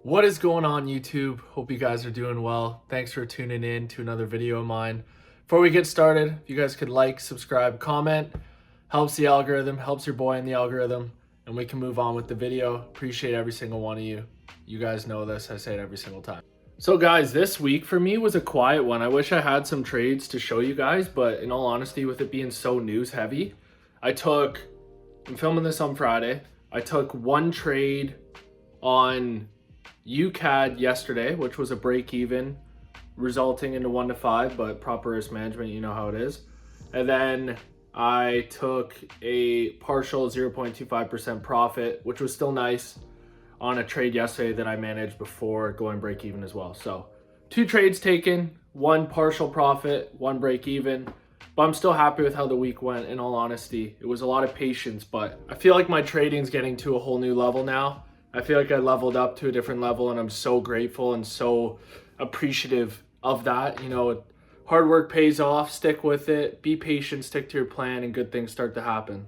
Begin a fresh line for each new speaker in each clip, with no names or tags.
What is going on, YouTube? Hope you guys are doing well. Thanks for tuning in to another video of mine. Before we get started, if you guys could like, subscribe, comment, helps the algorithm, helps your boy in the algorithm, and we can move on with the video. Appreciate every single one of you. You guys know this, I say it every single time. So guys, this week for me was a quiet one. I wish I had some trades to show you guys, but in all honesty, with it being so news heavy, I'm filming this on Friday. I took one trade on UCAD yesterday, which was a break even, resulting into 1 to 5, but proper risk management, you know how it is. And then I took a partial 0.25% profit, which was still nice, on a trade yesterday that I managed before going break even as well. So 2 trades taken, 1 partial profit, 1 break even, but I'm still happy with how the week went. In all honesty, it was a lot of patience, but I feel like my trading's getting to a whole new level now. I feel like I leveled up to a different level, and I'm so grateful and so appreciative of that. You know, hard work pays off. Stick with it. Be patient. Stick to your plan, and good things start to happen.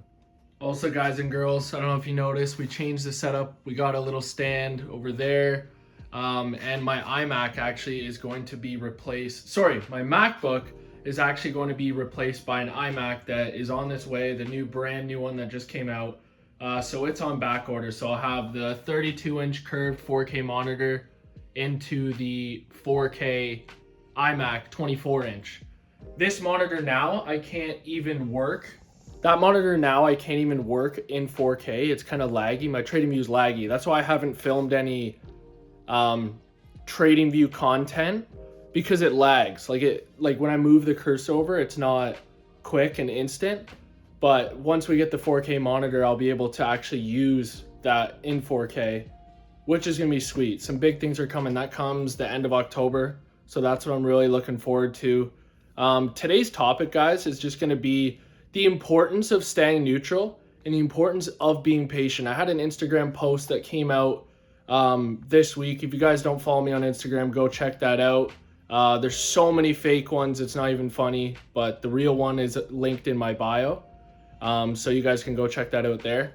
Also, guys and girls, I don't know if you noticed, we changed the setup. We got a little stand over there, and my iMac actually is going to be replaced. Sorry, my MacBook is actually going to be replaced by an iMac that is on this way, the brand new one that just came out. So it's on back order. So I'll have the 32-inch curved 4K monitor into the 4K iMac 24-inch. This monitor now, I can't even work. That monitor now, I can't even work in 4K. It's kind of laggy. My TradingView is laggy. That's why I haven't filmed any TradingView content, because it lags. Like when I move the cursor over, it's not quick and instant. But once we get the 4K monitor, I'll be able to actually use that in 4K, which is going to be sweet. Some big things are coming. That comes the end of October. So that's what I'm really looking forward to. Today's topic, guys, is just going to be the importance of staying neutral and the importance of being patient. I had an Instagram post that came out this week. If you guys don't follow me on Instagram, go check that out. There's so many fake ones. It's not even funny, but the real one is linked in my bio. So you guys can go check that out there.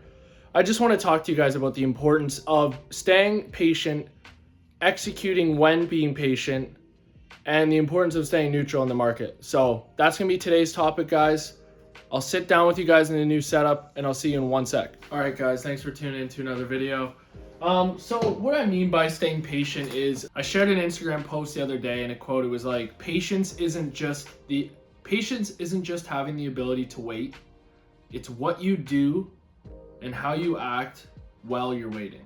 I just want to talk to you guys about the importance of staying patient, executing when being patient, and the importance of staying neutral in the market. So that's going to be today's topic, guys. I'll sit down with you guys in the new setup, and I'll see you in 1 sec. All right, guys, thanks for tuning in to another video. So what I mean by staying patient is, I shared an Instagram post the other day, and a quote, it was like, patience isn't just having the ability to wait. It's what you do and how you act while you're waiting.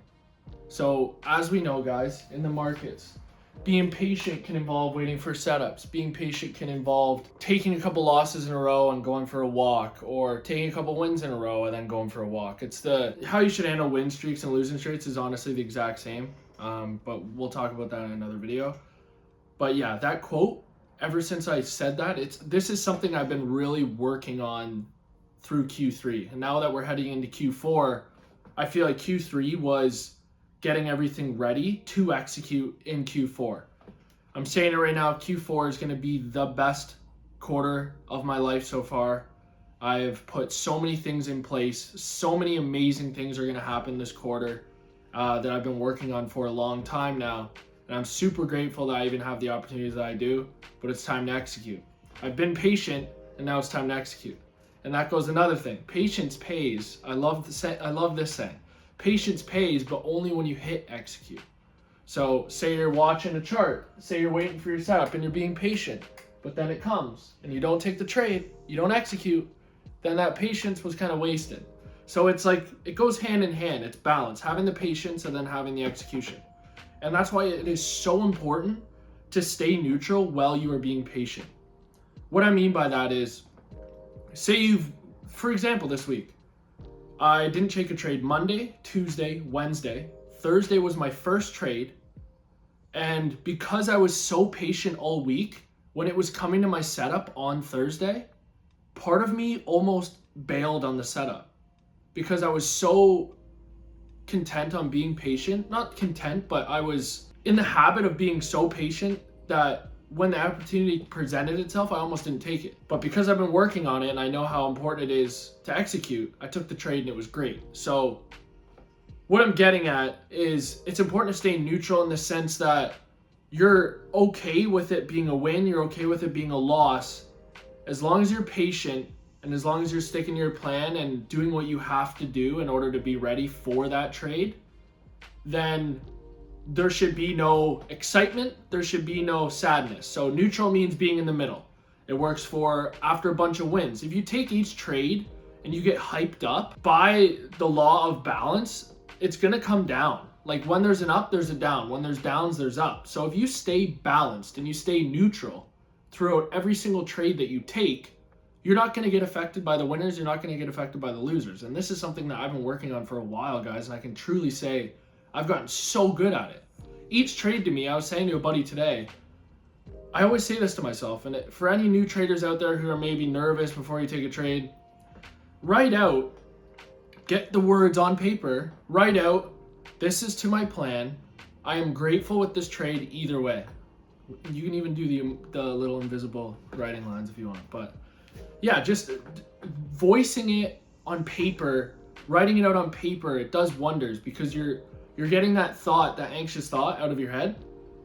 So as we know, guys, in the markets, being patient can involve waiting for setups. Being patient can involve taking a couple losses in a row and going for a walk, or taking a couple wins in a row and then going for a walk. It's how you should handle win streaks and losing streaks is honestly the exact same. But we'll talk about that in another video. But yeah, that quote, ever since I said that, this is something I've been really working on through Q3. And now that we're heading into Q4, I feel like Q3 was getting everything ready to execute in Q4. I'm saying it right now, Q4 is going to be the best quarter of my life so far. I've put so many things in place. So many amazing things are going to happen this quarter that I've been working on for a long time now. And I'm super grateful that I even have the opportunities that I do, but it's time to execute. I've been patient, and now it's time to execute. And that goes another thing. Patience pays. I love this saying. Patience pays, but only when you hit execute. So say you're watching a chart, say you're waiting for your setup and you're being patient, but then it comes and you don't take the trade, you don't execute, then that patience was kind of wasted. So it's like, it goes hand in hand. It's balance, having the patience and then having the execution. And that's why it is so important to stay neutral while you are being patient. What I mean by that is, say for example, this week, I didn't take a trade Monday, Tuesday, Wednesday. Thursday was my first trade. And because I was so patient all week, when it was coming to my setup on Thursday, part of me almost bailed on the setup because I was so content on being patient. Not content, but I was in the habit of being so patient that when the opportunity presented itself, I almost didn't take it. But because I've been working on it and I know how important it is to execute, I took the trade and it was great. So what I'm getting at is it's important to stay neutral in the sense that you're okay with it being a win, you're okay with it being a loss, as long as you're patient and as long as you're sticking to your plan and doing what you have to do in order to be ready for that trade, then there should be no excitement, there should be no sadness. So neutral means being in the middle. It works for after a bunch of wins. If you take each trade and you get hyped up by the law of balance, it's gonna come down. Like when there's an up, there's a down. When there's downs, there's up. So if you stay balanced and you stay neutral throughout every single trade that you take, you're not gonna get affected by the winners, you're not gonna get affected by the losers. And this is something that I've been working on for a while, guys, and I can truly say I've gotten so good at it. Each trade to me, I was saying to a buddy today, I always say this to myself, and for any new traders out there who are maybe nervous before you take a trade, write out, get the words on paper, write out, this is to my plan. I am grateful with this trade either way. You can even do the little invisible writing lines if you want, but yeah, just voicing it on paper, writing it out on paper, it does wonders because you're getting that thought, that anxious thought out of your head,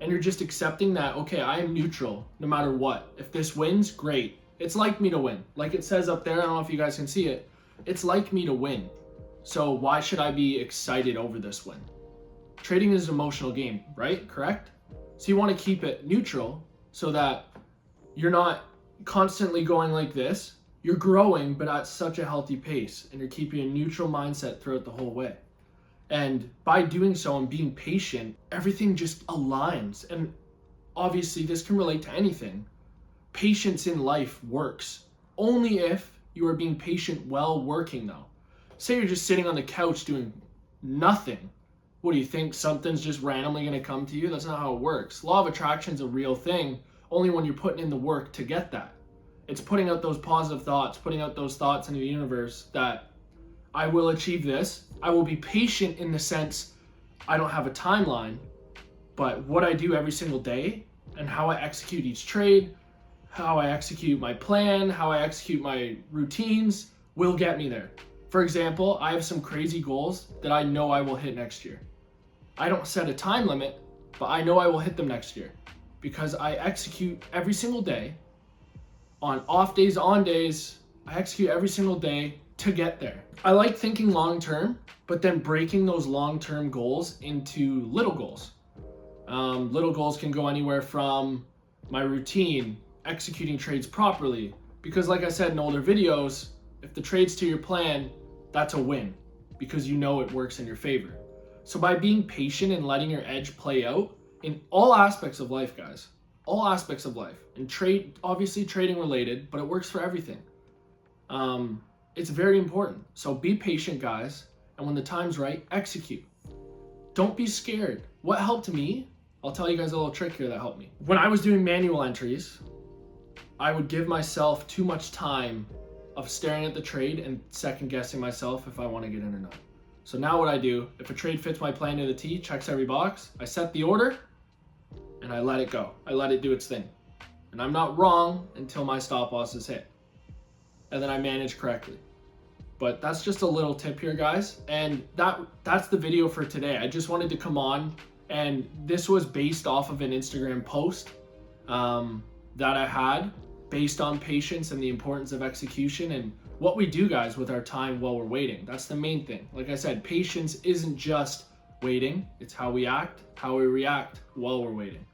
and you're just accepting that, okay, I am neutral no matter what. If this wins, great. It's like me to win. Like it says up there, I don't know if you guys can see it, it's like me to win. So why should I be excited over this win? Trading is an emotional game, right? Correct? So you want to keep it neutral so that you're not constantly going like this. You're growing, but at such a healthy pace, and you're keeping a neutral mindset throughout the whole way. And by doing so and being patient, everything just aligns. And obviously this can relate to anything. Patience in life works only if you are being patient while working though. Say you're just sitting on the couch doing nothing. What do you think? Something's just randomly going to come to you? That's not how it works. Law of attraction is a real thing only when you're putting in the work to get that. It's putting out those positive thoughts, putting out those thoughts into the universe that I will achieve this. I will be patient in the sense I don't have a timeline, but what I do every single day and how I execute each trade, how I execute my plan, how I execute my routines will get me there. For example, I have some crazy goals that I know I will hit next year. I don't set a time limit, but I know I will hit them next year because I execute every single day. On off days, on days, I execute every single day to get there. I like thinking long term, but then breaking those long-term goals into little goals. Little goals can go anywhere from my routine, executing trades properly, because like I said in older videos, if the trade's to your plan, that's a win because you know it works in your favor. So by being patient and letting your edge play out in all aspects of life, guys, all aspects of life, and trade, obviously trading related, but it works for everything. It's very important. So be patient, guys, and when the time's right, execute. Don't be scared. What helped me, I'll tell you guys a little trick here that helped me. When I was doing manual entries, I would give myself too much time of staring at the trade and second guessing myself if I want to get in or not. So now what I do, if a trade fits my plan to the T, checks every box, I set the order and I let it go. I let it do its thing. And I'm not wrong until my stop loss is hit. And then I manage correctly. But that's just a little tip here, guys. And that's the video for today. I just wanted to come on, and this was based off of an Instagram post that I had based on patience and the importance of execution and what we do, guys, with our time while we're waiting. That's the main thing. Like I said, patience isn't just waiting. It's how we act, how we react while we're waiting.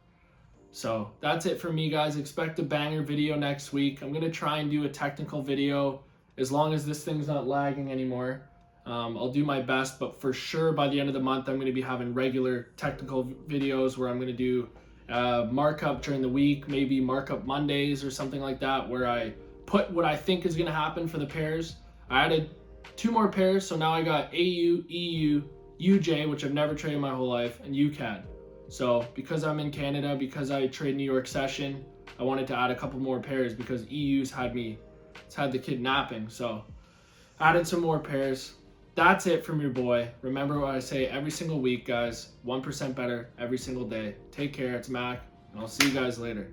So that's it for me, guys. Expect a banger video next week. I'm going to try and do a technical video as long as this thing's not lagging anymore. I'll do my best, but for sure by the end of the month, I'm going to be having regular technical videos where I'm going to do markup during the week, maybe markup Mondays or something like that, where I put what I think is going to happen for the pairs. I added 2 more pairs, so now I got AU, EU, UJ, which I've never traded my whole life, and UCAD. So because I'm in Canada, because I trade New York session, I wanted to add a couple more pairs because EU's had the kid napping. So added some more pairs. That's it from your boy. Remember what I say every single week, guys. 1% better every single day. Take care. It's Mac, and I'll see you guys later.